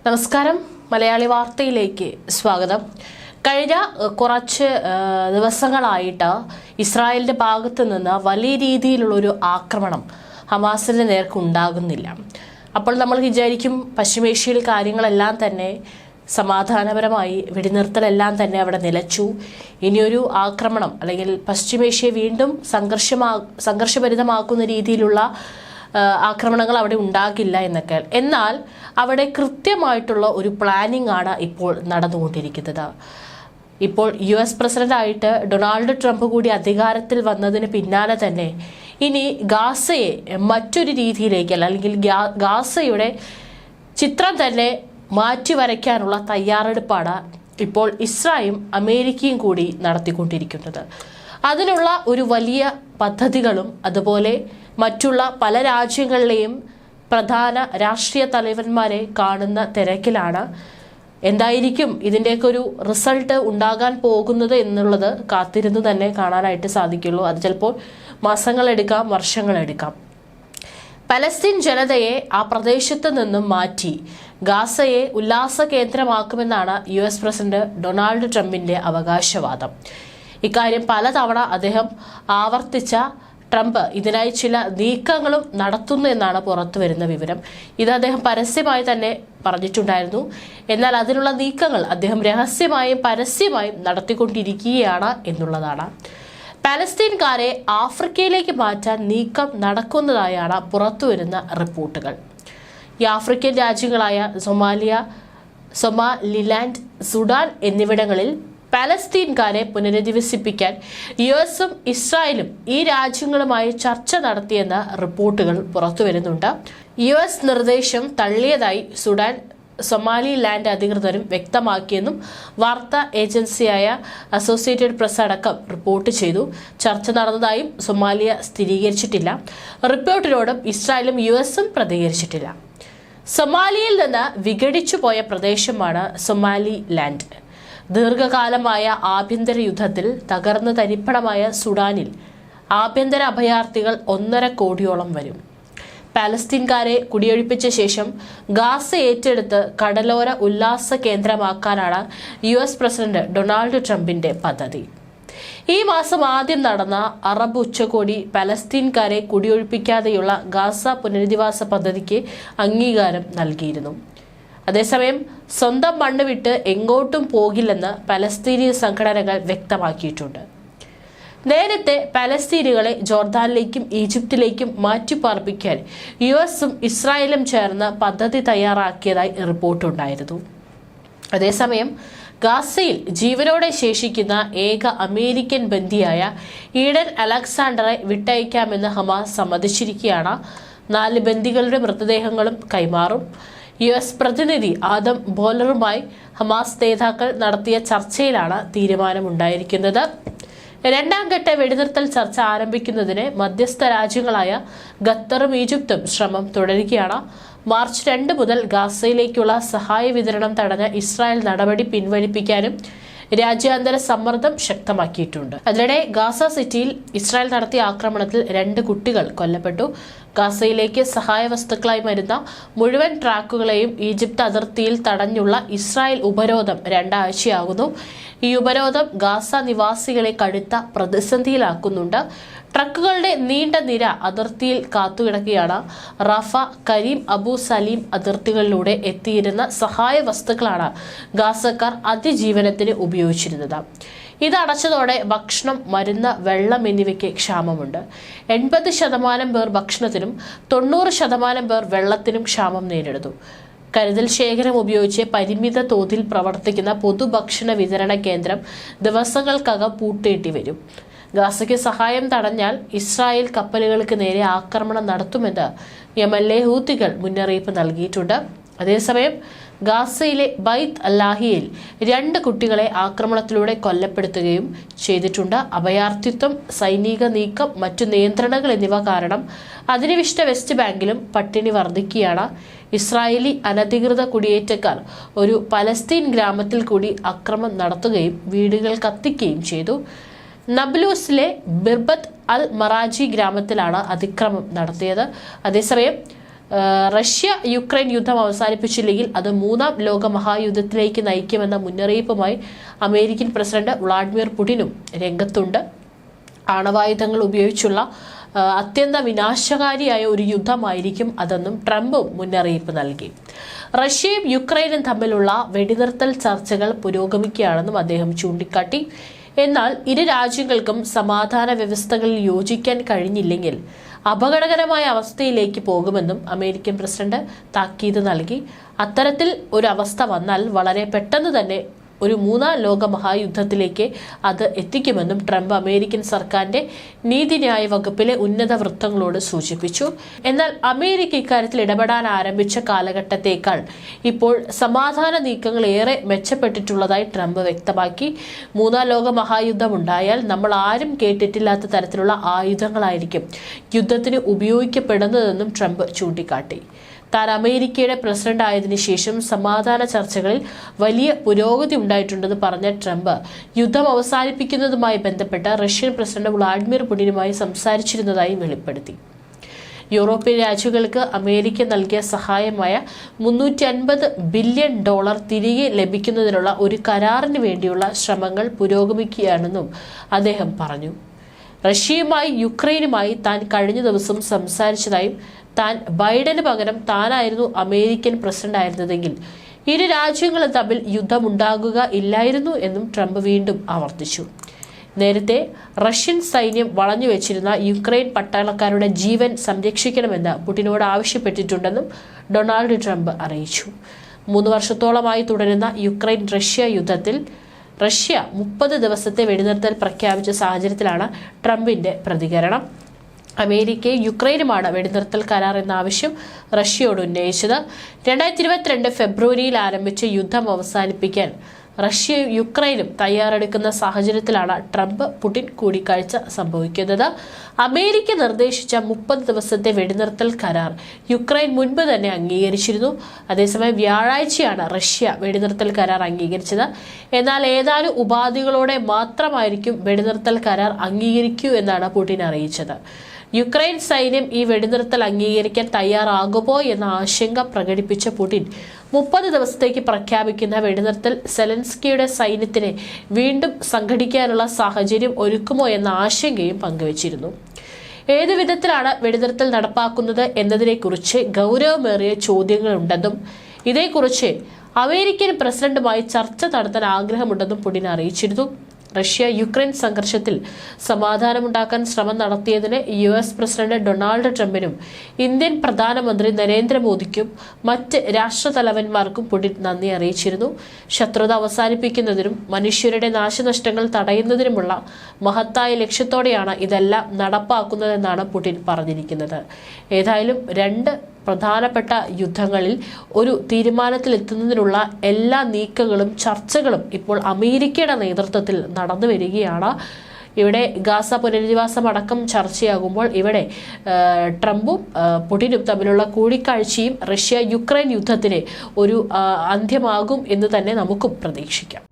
നമസ്കാരം. മലയാളി വാർത്തയിലേക്ക് സ്വാഗതം. കഴിഞ്ഞ കുറച്ച് ദിവസങ്ങളായിട്ട് ഇസ്രായേലിന്റെ ഭാഗത്തു നിന്ന് വലിയ രീതിയിലുള്ളൊരു ആക്രമണം ഹമാസിന്റെ നേർക്ക് ഉണ്ടാകുന്നില്ല. അപ്പോൾ നമ്മൾ വിചാരിക്കും പശ്ചിമേഷ്യയിൽ കാര്യങ്ങളെല്ലാം തന്നെ സമാധാനപരമായി, വെടിനിർത്തലെല്ലാം തന്നെ അവിടെ നിലച്ചു, ഇനിയൊരു ആക്രമണം അല്ലെങ്കിൽ പശ്ചിമേഷ്യയെ വീണ്ടും സംഘർഷഭരിതമാക്കുന്ന രീതിയിലുള്ള ആക്രമണങ്ങൾ അവിടെ ഉണ്ടാകില്ല എന്നൊക്കെ. എന്നാൽ അവിടെ കൃത്യമായിട്ടുള്ള ഒരു പ്ലാനിംഗ് ആണ് ഇപ്പോൾ നടന്നുകൊണ്ടിരിക്കുന്നത്. ഇപ്പോൾ US പ്രസിഡന്റായിട്ട് ഡൊണാൾഡ് ട്രംപ് കൂടി അധികാരത്തിൽ വന്നതിന് പിന്നാലെ തന്നെ ഇനി ഗാസയെ മറ്റൊരു രീതിയിലേക്ക് അല്ലെങ്കിൽ ഗാസയുടെ ചിത്രം തന്നെ മാറ്റി വരയ്ക്കാനുള്ള തയ്യാറെടുപ്പാണ് ഇപ്പോൾ ഇസ്രായേലും അമേരിക്കയും കൂടി നടത്തിക്കൊണ്ടിരിക്കുന്നത്. അതിനുള്ള ഒരു വലിയ പദ്ധതികളും അതുപോലെ മറ്റുള്ള പല രാജ്യങ്ങളിലെയും പ്രധാന രാഷ്ട്രീയ തലവന്മാരെ കാണുന്ന തിരക്കിലാണ്. എന്തായിരിക്കും ഇതിൻ്റെയൊക്കെ ഒരു റിസൾട്ട് ഉണ്ടാകാൻ പോകുന്നത് എന്നുള്ളത് കാത്തിരുന്ന് തന്നെ കാണാനായിട്ട് സാധിക്കുള്ളൂ. അത് ചിലപ്പോൾ മാസങ്ങളെടുക്കാം, വർഷങ്ങളെടുക്കാം. പലസ്തീൻ ജനതയെ ആ പ്രദേശത്ത് നിന്നും മാറ്റി ഗാസയെ ഉല്ലാസ കേന്ദ്രമാക്കുമെന്നാണ് US പ്രസിഡന്റ് ഡൊണാൾഡ് ട്രംപിന്റെ അവകാശവാദം. ഇക്കാര്യം പലതവണ അദ്ദേഹം ആവർത്തിച്ച ട്രംപ് ഇതിനായി ചില നീക്കങ്ങളും നടത്തുന്നു എന്നാണ് പുറത്തു വരുന്ന വിവരം. ഇത് അദ്ദേഹം പരസ്യമായി തന്നെ പറഞ്ഞിട്ടുണ്ടായിരുന്നു. എന്നാൽ അതിനുള്ള നീക്കങ്ങൾ അദ്ദേഹം രഹസ്യമായും പരസ്യമായും നടത്തിക്കൊണ്ടിരിക്കുകയാണ് എന്നുള്ളതാണ്. പാലസ്തീൻകാരെ ആഫ്രിക്കയിലേക്ക് മാറ്റാൻ നീക്കം നടക്കുന്നതായാണ് പുറത്തുവരുന്ന റിപ്പോർട്ടുകൾ. ഈ ആഫ്രിക്കൻ രാജ്യങ്ങളായ സൊമാലിലാൻഡ്, സുഡാൻ എന്നിവിടങ്ങളിൽ പാലസ്തീൻകാരെ പുനരധിവസിപ്പിക്കാൻ USഉം ഇസ്രായേലും ഈ രാജ്യങ്ങളുമായി ചർച്ച നടത്തിയെന്ന റിപ്പോർട്ടുകൾ പുറത്തുവരുന്നുണ്ട്. US നിർദ്ദേശം തള്ളിയതായി സുഡാൻ, സൊമാലിലാൻഡ് അധികൃതരും വ്യക്തമാക്കിയെന്നും വാർത്താ ഏജൻസിയായ അസോസിയേറ്റഡ് പ്രസ് അടക്കം റിപ്പോർട്ട് ചെയ്തു. ചർച്ച നടന്നതായും സൊമാലിയ സ്ഥിരീകരിച്ചിട്ടില്ല. റിപ്പോർട്ടിനോടും ഇസ്രായേലും USഉം പ്രതികരിച്ചിട്ടില്ല. സൊമാലിയയിൽ നിന്ന് വിഘടിച്ചു പോയ പ്രദേശമാണ് സൊമാലിലാൻഡ്. ദീർഘകാലമായ ആഭ്യന്തര യുദ്ധത്തിൽ തകർന്ന് തരിപ്പണമായ സുഡാനിൽ ആഭ്യന്തര അഭയാർത്ഥികൾ 1.5 കോടിയോളം വരും. പാലസ്തീൻകാരെ കുടിയൊഴിപ്പിച്ച ശേഷം ഗാസ ഏറ്റെടുത്ത് കടലോര ഉല്ലാസ കേന്ദ്രമാക്കാനാണ് US പ്രസിഡന്റ് ഡൊണാൾഡ് ട്രംപിന്റെ പദ്ധതി. ഈ മാസം ആദ്യം നടന്ന അറബ് ഉച്ചകോടി പലസ്തീൻകാരെ കുടിയൊഴിപ്പിക്കാതെയുള്ള ഗാസ പുനരധിവാസ പദ്ധതിക്ക് അംഗീകാരം നൽകിയിരുന്നു. അതേസമയം സ്വന്തം മണ്ണ് വിട്ട് എങ്ങോട്ടും പോകില്ലെന്ന് പലസ്തീനി സംഘടനകൾ വ്യക്തമാക്കിയിട്ടുണ്ട്. നേരത്തെ പലസ്തീനുകളെ ജോർദാനിലേക്കും ഈജിപ്തിലേക്കും മാറ്റിപ്പാർപ്പിക്കാൻ USഉം ഇസ്രായേലും ചേർന്ന് പദ്ധതി തയ്യാറാക്കിയതായി റിപ്പോർട്ടുണ്ടായിരുന്നു. അതേസമയം ഗാസയിൽ ജീവനോടെ ശേഷിക്കുന്ന ഏക അമേരിക്കൻ ബന്ദിയായ ഈഡൻ അലക്സാണ്ടറെ വിട്ടയക്കാമെന്ന് ഹമാസ് സമ്മതിച്ചിരിക്കുകയാണ്. 4 ബന്ദികളുടെ മൃതദേഹങ്ങളും കൈമാറും. US പ്രതിനിധി ആദം ബോലറുമായി ഹമാസ് നേതാക്കൾ നടത്തിയ ചർച്ചയിലാണ് തീരുമാനമുണ്ടായിരിക്കുന്നത്. 2ാം ഘട്ട വെടിനിർത്തൽ ചർച്ച ആരംഭിക്കുന്നതിന് മധ്യസ്ഥ രാജ്യങ്ങളായ ഖത്തറും ഈജിപ്തും ശ്രമം തുടരുകയാണ്. മാർച്ച് 2 മുതൽ ഗാസയിലേക്കുള്ള സഹായ വിതരണം തടഞ്ഞ ഇസ്രായേൽ നടപടി പിൻവലിപ്പിക്കാനും രാജ്യാന്തര സമ്മർദ്ദം ശക്തമാക്കിയിട്ടുണ്ട്. അതിനിടെ ഗാസ സിറ്റിയിൽ ഇസ്രായേൽ നടത്തിയ ആക്രമണത്തിൽ 2 കുട്ടികൾ കൊല്ലപ്പെട്ടു. ഗാസയിലേക്ക് സഹായ വസ്തുക്കളായി വരുന്ന മുഴുവൻ ട്രാക്കുകളെയും ഈജിപ്ത് അതിർത്തിയിൽ തടഞ്ഞുള്ള ഇസ്രായേൽ ഉപരോധം 2 ആഴ്ചയാകുന്നു. ഈ ഉപരോധം ഗാസ നിവാസികളെ കടുത്ത പ്രതിസന്ധിയിലാക്കുന്നുണ്ട്. ട്രക്കുകളുടെ നീണ്ട നിര അതിർത്തിയിൽ കാത്തുകിടക്കുകയാണ്. റഫ, കരീം, അബു സലീം അതിർത്തികളിലൂടെ എത്തിയിരുന്ന സഹായ വസ്തുക്കളാണ് ഗാസക്കാർ അതിജീവനത്തിന് ഉപയോഗിച്ചിരുന്നത്. ഇത് അടച്ചതോടെ ഭക്ഷണം, മരുന്ന്, വെള്ളം എന്നിവയ്ക്ക് ക്ഷാമമുണ്ട്. 80% പേർ ഭക്ഷണത്തിനും 90% പേർ വെള്ളത്തിനും ക്ഷാമം നേരിടുന്നു. കരുതൽ ശേഖരം ഉപയോഗിച്ച് പരിമിത തോതിൽ പ്രവർത്തിക്കുന്ന പൊതുഭക്ഷണ വിതരണ കേന്ദ്രം ദിവസങ്ങൾക്കകം പൂട്ടേണ്ടി വരും. ഗാസയ്ക്ക് സഹായം തടഞ്ഞാൽ ഇസ്രായേൽ കപ്പലുകൾക്ക് നേരെ ആക്രമണം നടത്തുമെന്ന് യമനിലെ ഹൂത്തികൾ മുന്നറിയിപ്പ് നൽകിയിട്ടുണ്ട്. അതേസമയം ഗാസയിലെ ബൈത്ത് അല്ലാഹിയയിൽ 2 കുട്ടികളെ ആക്രമണത്തിലൂടെ കൊല്ലപ്പെടുത്തുകയും ചെയ്തിട്ടുണ്ട്. അഭയാർത്ഥിത്വം, സൈനിക നീക്കം, മറ്റു നിയന്ത്രണങ്ങൾ എന്നിവ കാരണം അധിനിവിഷ്ട വെസ്റ്റ് ബാങ്കിലും പട്ടിണി വർദ്ധിക്കുകയാണ്. ഇസ്രായേലി അനധികൃത കുടിയേറ്റക്കാർ ഒരു പലസ്തീൻ ഗ്രാമത്തിൽ കൂടി ആക്രമണം നടത്തുകയും വീടുകൾ കത്തിക്കുകയും ചെയ്തു. നബ്ലൂസിലെ ബിർബത്ത് അൽ മറാജി ഗ്രാമത്തിലാണ് അതിക്രമം നടത്തിയത്. അതേസമയം റഷ്യ യുക്രൈൻ യുദ്ധം അവസാനിപ്പിച്ചില്ലെങ്കിൽ അത് മൂന്നാം ലോക മഹായുദ്ധത്തിലേക്ക് നയിക്കുമെന്ന മുന്നറിയിപ്പുമായി അമേരിക്കൻ പ്രസിഡന്റ് വ്ളാഡിമിർ പുടിനും രംഗത്തുണ്ട്. ആണവായുധങ്ങൾ ഉപയോഗിച്ചുള്ള അത്യന്ത വിനാശകാരിയായ ഒരു യുദ്ധമായിരിക്കും അതെന്നും ട്രംപും മുന്നറിയിപ്പ് നൽകി. റഷ്യയും യുക്രൈനും തമ്മിലുള്ള വെടിനിർത്തൽ ചർച്ചകൾ പുരോഗമിക്കുകയാണെന്നും അദ്ദേഹം ചൂണ്ടിക്കാട്ടി. എന്നാൽ ഇരു രാജ്യങ്ങൾക്കും സമാധാന വ്യവസ്ഥകളിൽ യോജിക്കാൻ കഴിഞ്ഞില്ലെങ്കിൽ അപകടകരമായ അവസ്ഥയിലേക്ക് പോകുമെന്നും അമേരിക്കൻ പ്രസിഡന്റ് താക്കീത് നൽകി. അത്തരത്തിൽ ഒരു അവസ്ഥ വന്നാൽ വളരെ പെട്ടെന്ന് തന്നെ ഒരു മൂന്നാം ലോക മഹായുദ്ധത്തിലേക്ക് അത് എത്തിക്കുമെന്നും ട്രംപ് അമേരിക്കൻ സർക്കാരിന്റെ നീതിന്യായ വകുപ്പിലെ ഉന്നത വൃത്തങ്ങളോട് സൂചിപ്പിച്ചു. എന്നാൽ അമേരിക്ക ഇക്കാര്യത്തിൽ ഇടപെടാൻ ആരംഭിച്ച കാലഘട്ടത്തേക്കാൾ ഇപ്പോൾ സമാധാന നീക്കങ്ങൾ ഏറെ മെച്ചപ്പെട്ടിട്ടുള്ളതായി ട്രംപ് വ്യക്തമാക്കി. മൂന്നാം ലോക മഹായുദ്ധം ഉണ്ടായാൽ നമ്മൾ ആരും കേട്ടിട്ടില്ലാത്ത തരത്തിലുള്ള ആയുധങ്ങളായിരിക്കും യുദ്ധത്തിന് ഉപയോഗിക്കപ്പെടുന്നതെന്നും ട്രംപ് ചൂണ്ടിക്കാട്ടി. താൻ അമേരിക്കയുടെ പ്രസിഡന്റ് ആയതിനു ശേഷം സമാധാന ചർച്ചകളിൽ വലിയ പുരോഗതി ഉണ്ടായിട്ടുണ്ടെന്ന് പറഞ്ഞ ട്രംപ് യുദ്ധം അവസാനിപ്പിക്കുന്നതുമായി ബന്ധപ്പെട്ട് റഷ്യൻ പ്രസിഡന്റ് വ്ളാഡിമിർ പുടിനുമായി സംസാരിച്ചിരുന്നതായി വെളിപ്പെടുത്തി. യൂറോപ്യൻ രാജ്യങ്ങൾക്ക് അമേരിക്ക നൽകിയ സഹായമായ $350 ബില്യൺ തിരികെ ലഭിക്കുന്നതിനുള്ള ഒരു കരാറിന് വേണ്ടിയുള്ള ശ്രമങ്ങൾ പുരോഗമിക്കുകയാണെന്നും അദ്ദേഹം പറഞ്ഞു. റഷ്യയുമായി യുക്രൈനുമായി താൻ കഴിഞ്ഞ ദിവസം സംസാരിച്ചതായും താൻ ബൈഡന് പകരം താനായിരുന്നു അമേരിക്കൻ പ്രസിഡന്റ് ആയിരുന്നതെങ്കിൽ ഇരു രാജ്യങ്ങളും തമ്മിൽ യുദ്ധമുണ്ടാകുക ഇല്ലായിരുന്നു എന്നും ട്രംപ് വീണ്ടും ആവർത്തിച്ചു. നേരത്തെ റഷ്യൻ സൈന്യം വളഞ്ഞുവെച്ചിരുന്ന യുക്രൈൻ പട്ടാളക്കാരുടെ ജീവൻ സംരക്ഷിക്കണമെന്ന് പുടിനോട് ആവശ്യപ്പെട്ടിട്ടുണ്ടെന്നും ഡൊണാൾഡ് ട്രംപ് അറിയിച്ചു. 3 വർഷത്തോളമായി തുടരുന്ന യുക്രൈൻ റഷ്യ യുദ്ധത്തിൽ റഷ്യ 30 ദിവസത്തെ വെടിനിർത്തൽ പ്രഖ്യാപിച്ച സാഹചര്യത്തിലാണ് ട്രംപിന്റെ പ്രതികരണം. അമേരിക്കയും യുക്രൈനുമാണ് വെടിനിർത്തൽ കരാർ എന്ന ആവശ്യം റഷ്യയോട് ഉന്നയിച്ചത്. 2022 ഫെബ്രുവരിയിൽ ആരംഭിച്ച യുദ്ധം അവസാനിപ്പിക്കാൻ റഷ്യയും യുക്രൈനും തയ്യാറെടുക്കുന്ന സാഹചര്യത്തിലാണ് ട്രംപ് പുടിൻ കൂടിക്കാഴ്ച സംഭവിക്കുന്നത്. അമേരിക്ക നിർദ്ദേശിച്ച 30 ദിവസത്തെ വെടിനിർത്തൽ കരാർ യുക്രൈൻ മുൻപ് തന്നെ അംഗീകരിച്ചിരുന്നു. അതേസമയം വ്യാഴാഴ്ചയാണ് റഷ്യ വെടിനിർത്തൽ കരാർ അംഗീകരിച്ചത്. എന്നാൽ ഏതാനും ഉപാധികളോടെ മാത്രമായിരിക്കും വെടിനിർത്തൽ കരാർ അംഗീകരിക്കൂ എന്നാണ് പുടിൻ അറിയിച്ചത്. യുക്രൈൻ സൈന്യം ഈ വെടിനിർത്തൽ അംഗീകരിക്കാൻ തയ്യാറാകുമോ എന്ന ആശങ്ക പ്രകടിപ്പിച്ച പുടിൻ 30 ദിവസത്തേക്ക് പ്രഖ്യാപിക്കുന്ന വെടിനിർത്തൽ സെലൻസ്കിയുടെ സൈന്യത്തിനെ വീണ്ടും സംഘടിക്കാനുള്ള സാഹചര്യം ഒരുക്കുമോ എന്ന ആശങ്കയും പങ്കുവച്ചിരുന്നു. ഏതു വിധത്തിലാണ് വെടിനിർത്തൽ നടപ്പാക്കുന്നത് എന്നതിനെക്കുറിച്ച് ഗൗരവമേറിയ ചോദ്യങ്ങളുണ്ടെന്നും ഇതേക്കുറിച്ച് അമേരിക്കൻ പ്രസിഡന്റുമായി ചർച്ച നടത്താൻ ആഗ്രഹമുണ്ടെന്നും പുടിൻ അറിയിച്ചിരുന്നു. റഷ്യ യുക്രൈൻ സംഘർഷത്തിൽ സമാധാനമുണ്ടാക്കാൻ ശ്രമം നടത്തിയതിന് US പ്രസിഡന്റ് ഡൊണാൾഡ് ട്രംപിനും ഇന്ത്യൻ പ്രധാനമന്ത്രി നരേന്ദ്രമോദിക്കും മറ്റ് രാഷ്ട്രതലവന്മാർക്കും പുടിൻ നന്ദി അറിയിച്ചിരുന്നു. ശത്രുത അവസാനിപ്പിക്കുന്നതിനും മനുഷ്യരുടെ നാശനഷ്ടങ്ങൾ തടയുന്നതിനുമുള്ള മഹത്തായ ലക്ഷ്യത്തോടെയാണ് ഇതെല്ലാം നടപ്പാക്കുന്നതെന്നാണ് പുടിൻ പറഞ്ഞിരിക്കുന്നത്. ഏതായാലും 2 പ്രധാനപ്പെട്ട യുദ്ധങ്ങളിൽ ഒരു തീരുമാനത്തിലെത്തുന്നതിനുള്ള എല്ലാ നീക്കങ്ങളും ചർച്ചകളും ഇപ്പോൾ അമേരിക്കയുടെ നേതൃത്വത്തിൽ നടന്നു വരികയാണ്. ഇവിടെ ഗാസ പുനരധിവാസം അടക്കം ചർച്ചയാകുമ്പോൾ ഇവിടെ ട്രംപും പുടിനും തമ്മിലുള്ള കൂടിക്കാഴ്ചയും റഷ്യ യുക്രൈൻ യുദ്ധത്തിന് ഒരു അന്ത്യമാകും എന്ന് തന്നെ നമുക്കും പ്രതീക്ഷിക്കാം.